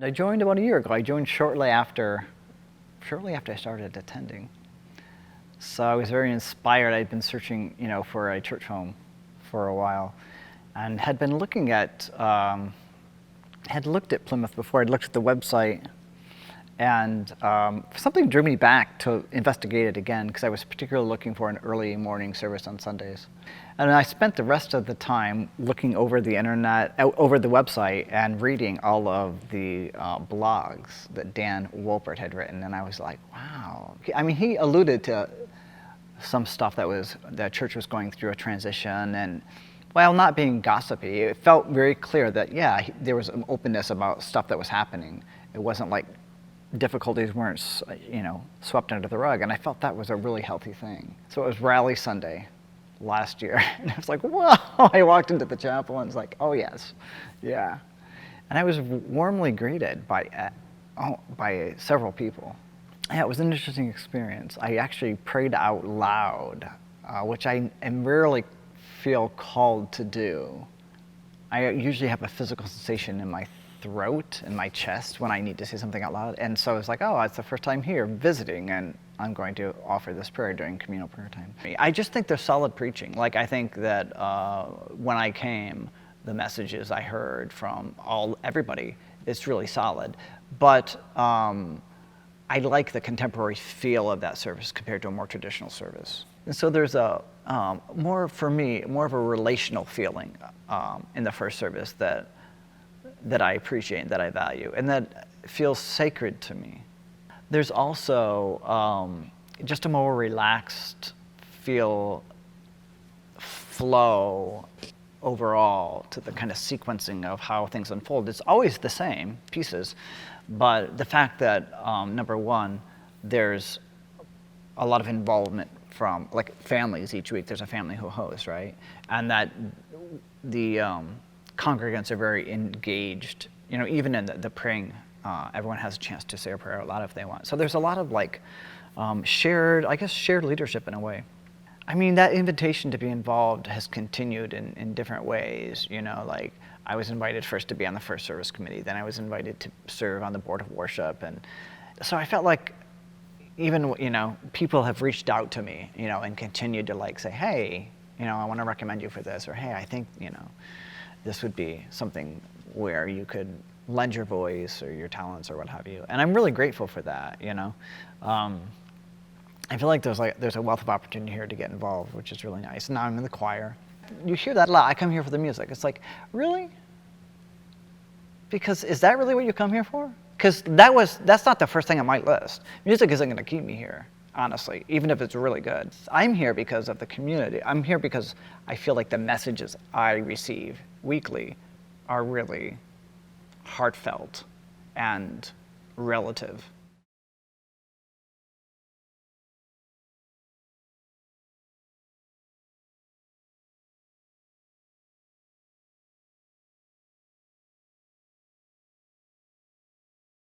I joined about a year ago. I joined shortly after I started attending. So I was very inspired. I'd been searching, for a church home for a while, and had been looking at, had looked at Plymouth before. I'd looked at the website, and something drew me back to investigate it again because I was particularly looking for an early morning service on Sundays. And I spent the rest of the time looking over the internet, over the website, and reading all of the blogs that Dan Wolpert had written. And I was like, wow. I mean, he alluded to some stuff that church was going through a transition, and while not being gossipy, it felt very clear that, yeah, there was an openness about stuff that was happening. It wasn't like difficulties weren't, swept under the rug, and I felt that was a really healthy thing. So it was Rally Sunday last year, and I was like, whoa! I walked into the chapel and was like, oh yes, yeah. And I was warmly greeted by several people. Yeah, it was an interesting experience. I actually prayed out loud, which I rarely feel called to do. I usually have a physical sensation in my throat and my chest when I need to say something out loud. And so I was like, oh, it's the first time here visiting, and I'm going to offer this prayer during communal prayer time. I just think they're solid preaching. Like, I think that when I came, the messages I heard from everybody, it's really solid. But I like the contemporary feel of that service compared to a more traditional service. And so there's more of a relational feeling in the first service that I appreciate and that I value, and that feels sacred to me. There's also just a more relaxed flow overall to the kind of sequencing of how things unfold. It's always the same pieces, but the fact that, number one, there's a lot of involvement from families each week. There's a family who hosts, right? And that the congregants are very engaged, even in the praying. Everyone has a chance to say a prayer out loud if they want. So there's a lot of shared leadership in a way. I mean, that invitation to be involved has continued in different ways. I was invited first to be on the first service committee, then I was invited to serve on the board of worship. And so I felt like even, people have reached out to me, and continued to say, hey, I want to recommend you for this, or hey, I think, this would be something where you could lend your voice or your talents or what have you. And I'm really grateful for that, I feel like there's a wealth of opportunity here to get involved, which is really nice. Now I'm in the choir. You hear that a lot. I come here for the music. It's like, really? Because is that really what you come here for? Because that's not the first thing on my list. Music isn't going to keep me here, honestly, even if it's really good. I'm here because of the community. I'm here because I feel like the messages I receive weekly are really heartfelt and relative.